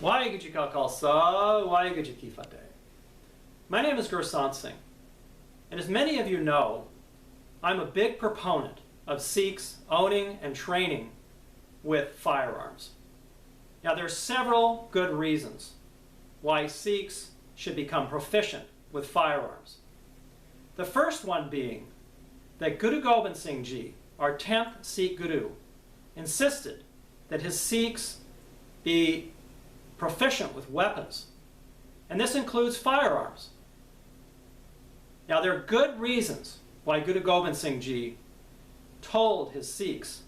Waheguru Ji Ka Khalsa, Waheguru Ji Ki Fateh. My name is Gobind Singh, and as many of you know, I'm a big proponent of Sikhs owning and training with firearms. Now, there are several good reasons why Sikhs should become proficient with firearms. The first one being that Guru Gobind Singh Ji, our 10th Sikh Guru, insisted that his Sikhs be proficient with weapons, and this includes firearms. Now, there are good reasons why Guru Gobind Singh Ji told his Sikhs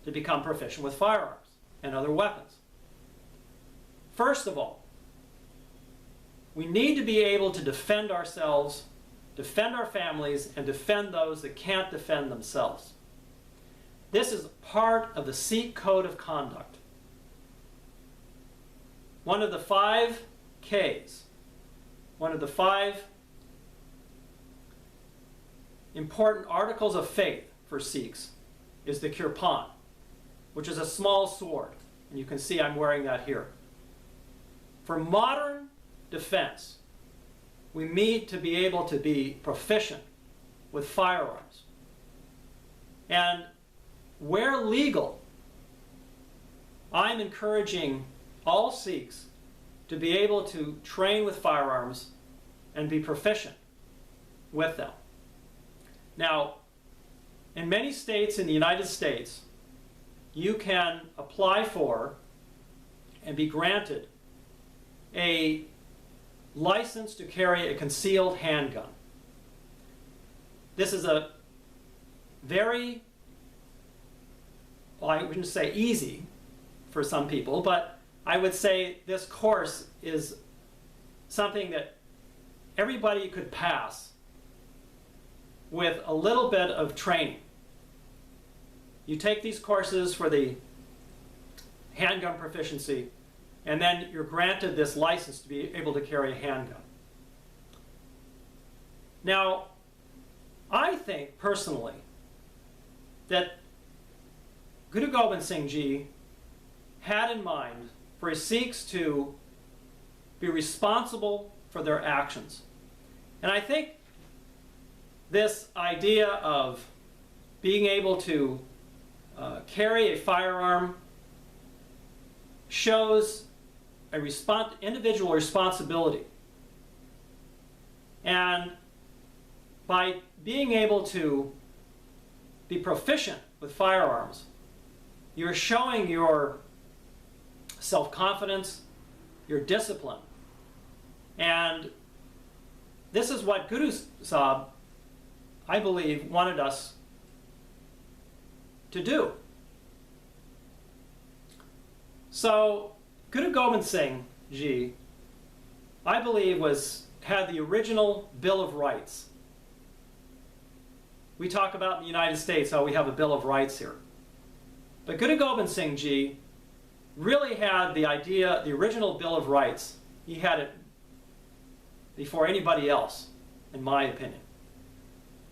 to become proficient with firearms and other weapons. First of all, we need to be able to defend ourselves, defend our families, and defend those that can't defend themselves. This is part of the Sikh code of conduct. One of the 5 Ks, one of the 5 important articles of faith for Sikhs is the kirpan, which is a small sword. And you can see I'm wearing that here. For modern defense, we need to be able to be proficient with firearms. And where legal, I'm encouraging all Sikhs to be able to train with firearms and be proficient with them. Now, in many states in the United States, you can apply for and be granted a license to carry a concealed handgun. This is a very, well, I wouldn't say easy for some people, but I would say this course is something that everybody could pass with a little bit of training. You take these courses for the handgun proficiency, and then you're granted this license to be able to carry a handgun. Now, I think personally that Guru Gobind Singh Ji had in mind for his Sikhs to be responsible for their actions. And I think this idea of being able to carry a firearm shows a individual responsibility. And by being able to be proficient with firearms, you're showing your self-confidence, your discipline. And this is what Guru Sahib, I believe, wanted us to do. So Guru Gobind Singh Ji, I believe, had the original Bill of Rights. We talk about in the United States how we have a Bill of Rights here. But Guru Gobind Singh Ji really had the idea, the original Bill of Rights. He had it before anybody else, in my opinion.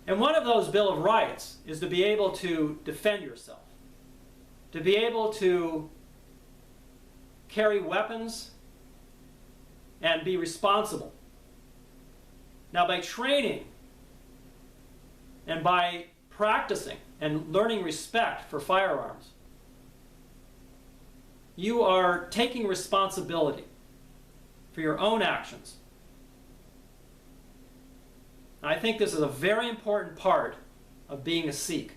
And one of those Bill of Rights is to be able to defend yourself, to be able to carry weapons and be responsible. Now, by training and by practicing and learning respect for firearms, you are taking responsibility for your own actions. I think this is a very important part of being a Sikh.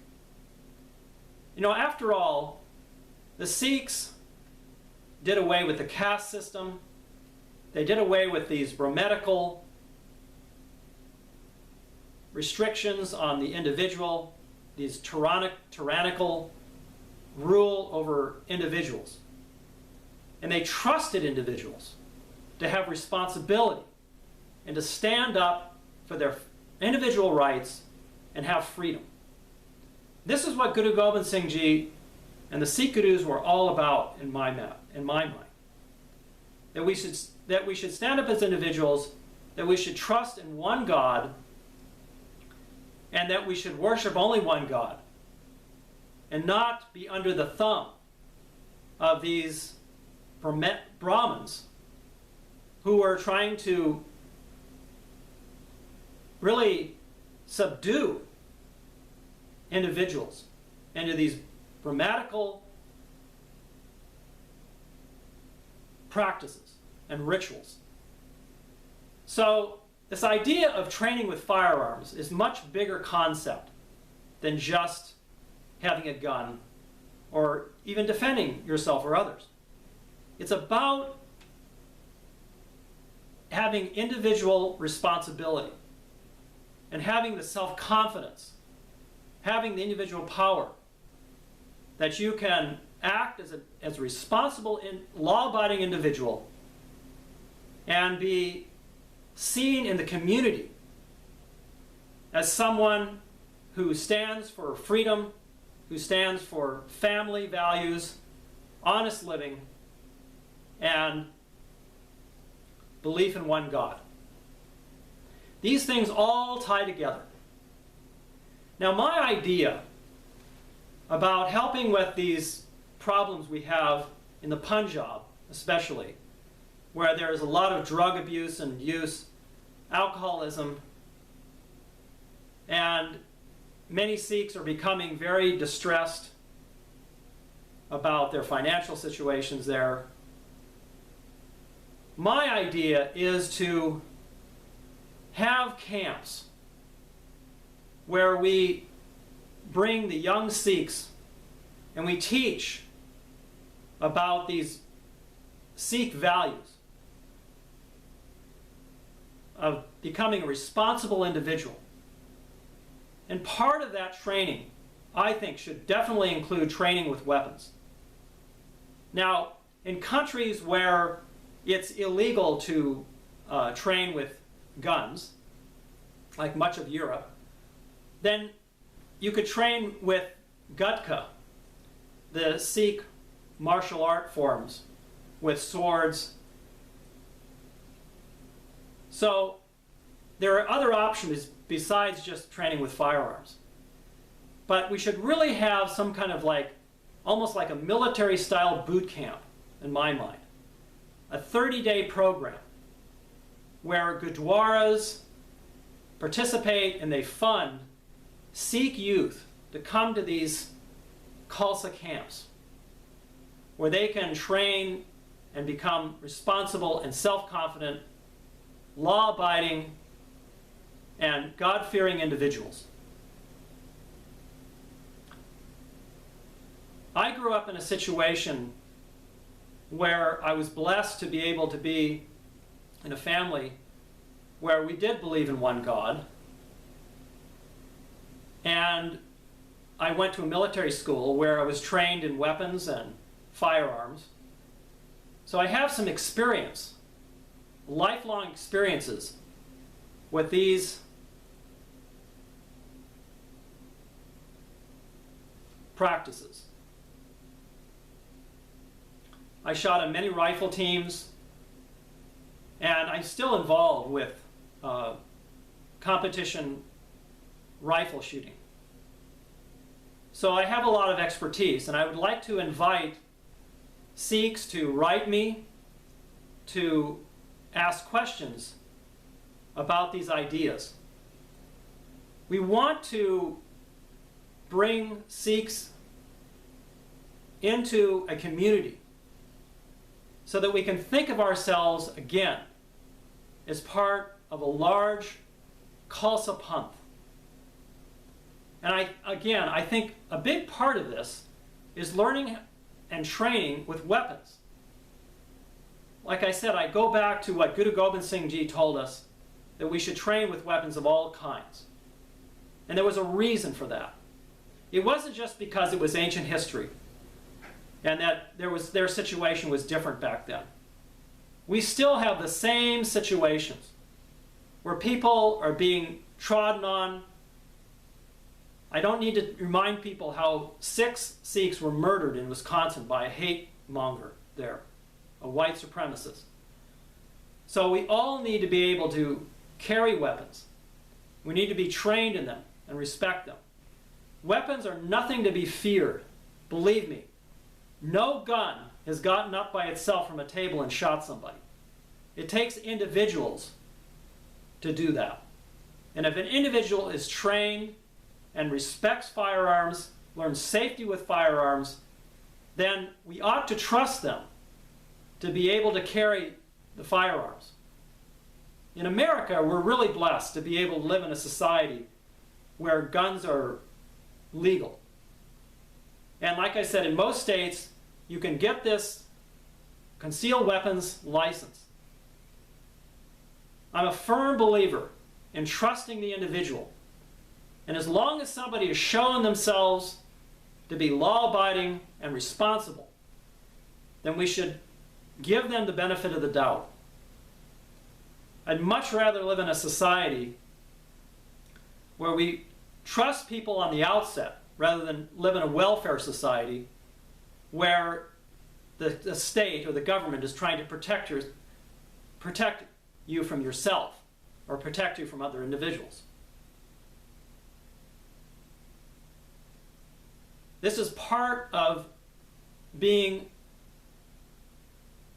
You know, after all, the Sikhs did away with the caste system. They did away with these Brahminical restrictions on the individual, these tyrannical rule over individuals. And they trusted individuals to have responsibility and to stand up for their individual rights and have freedom. This is what Guru Gobind Singh Ji and the Sikh Gurus were all about in my mind. That we should stand up as individuals, that we should trust in one God, and that we should worship only one God, and not be under the thumb of these Brahmins who were trying to really subdue individuals into these Brahmanical practices and rituals. So this idea of training with firearms is a much bigger concept than just having a gun or even defending yourself or others. It's about having individual responsibility and having the self-confidence, having the individual power that you can act as a responsible, law-abiding individual and be seen in the community as someone who stands for freedom, who stands for family values, honest living, and belief in one God. These things all tie together. Now, my idea about helping with these problems we have in the Punjab, especially, where there is a lot of drug abuse and use, alcoholism, and many Sikhs are becoming very distressed about their financial situations there. My idea is to have camps where we bring the young Sikhs and we teach about these Sikh values of becoming a responsible individual. And part of that training, I think, should definitely include training with weapons. Now, in countries where it's illegal to train with guns, like much of Europe, then you could train with Gutka, the Sikh martial art forms, with swords. So there are other options besides just training with firearms. But we should really have some kind of almost like a military-style boot camp, in my mind. A 30-day program where Gurdwaras participate and they fund Sikh youth to come to these Khalsa camps where they can train and become responsible and self-confident, law-abiding, and God-fearing individuals. I grew up in a situation where I was blessed to be able to be in a family where we did believe in one God. And I went to a military school where I was trained in weapons and firearms. So I have some experience, lifelong experiences with these practices. I shot on many rifle teams, and I'm still involved with competition rifle shooting. So I have a lot of expertise, and I would like to invite Sikhs to write me, to ask questions about these ideas. We want to bring Sikhs into a community so that we can think of ourselves again as part of a large Khalsa panth. And I think a big part of this is learning and training with weapons. Like I said, I go back to what Guru Gobind Singh Ji told us, that we should train with weapons of all kinds. And there was a reason for that. It wasn't just because it was ancient history and that their situation was different back then. We still have the same situations where people are being trodden on. I don't need to remind people how 6 Sikhs were murdered in Wisconsin by a hate monger there, a white supremacist. So we all need to be able to carry weapons. We need to be trained in them and respect them. Weapons are nothing to be feared. Believe me, no gun has gotten up by itself from a table and shot somebody. It takes individuals to do that. And if an individual is trained and respects firearms, learns safety with firearms, then we ought to trust them to be able to carry the firearms. In America, we're really blessed to be able to live in a society where guns are legal. And like I said, in most states, you can get this concealed weapons license. I'm a firm believer in trusting the individual. And as long as somebody has shown themselves to be law-abiding and responsible, then we should give them the benefit of the doubt. I'd much rather live in a society where we trust people on the outset rather than live in a welfare society where the state or the government is trying to protect you from yourself or protect you from other individuals. This is part of being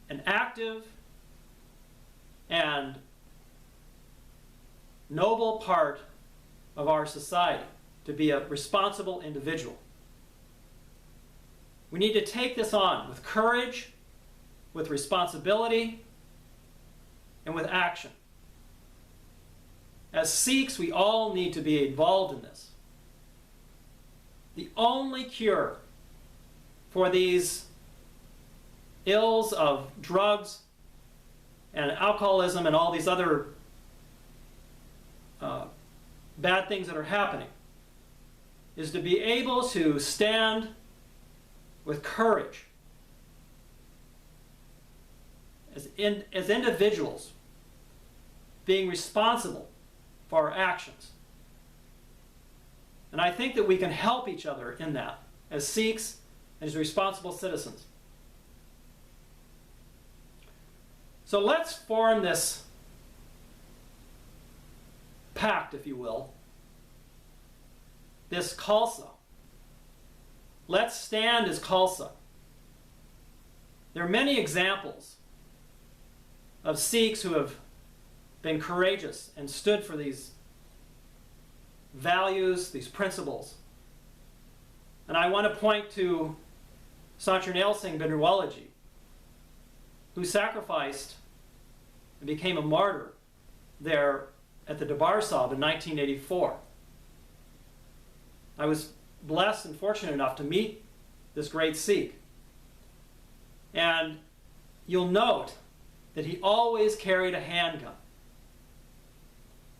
an active and noble part of our society, to be a responsible individual. We need to take this on with courage, with responsibility, and with action. As Sikhs, we all need to be involved in this. The only cure for these ills of drugs and alcoholism and all these other bad things that are happening is to be able to stand with courage as individuals, being responsible for our actions. And I think that we can help each other in that as Sikhs and as responsible citizens. So let's form this pact, if you will, this Khalsa. Let's stand as Khalsa. There are many examples of Sikhs who have been courageous and stood for these values, these principles. And I want to point to Satyanarayana Singh Bindrawalaji, who sacrificed and became a martyr there at the Darbar Sahib in 1984. I was blessed and fortunate enough to meet this great Sikh. And you'll note that he always carried a handgun.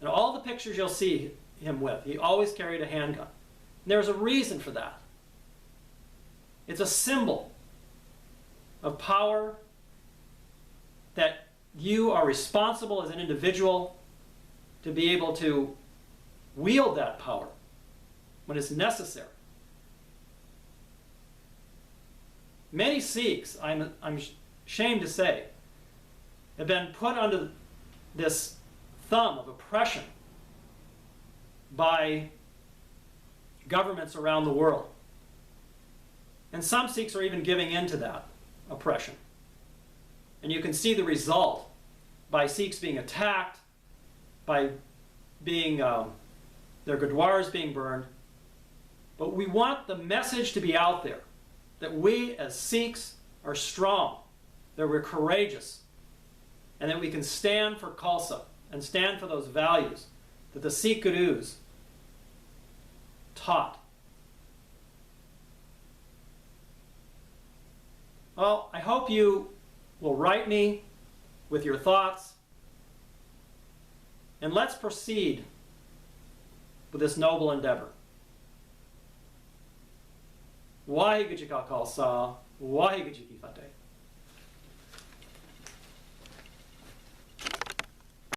In all the pictures you'll see him with, he always carried a handgun. And there's a reason for that. It's a symbol of power, that you are responsible as an individual to be able to wield that power when it's necessary. Many Sikhs, I'm ashamed to say, have been put under this thumb of oppression by governments around the world. And some Sikhs are even giving in to that oppression. And you can see the result by Sikhs being attacked, by being their gurdwaras being burned. But we want the message to be out there that we as Sikhs are strong, that we're courageous, and that we can stand for Khalsa and stand for those values that the Sikh Gurus taught. Well, I hope you will write me with your thoughts, and let's proceed with this noble endeavor. Waheguru Ji Ka Khalsa, Waheguru Ji Ki Fateh.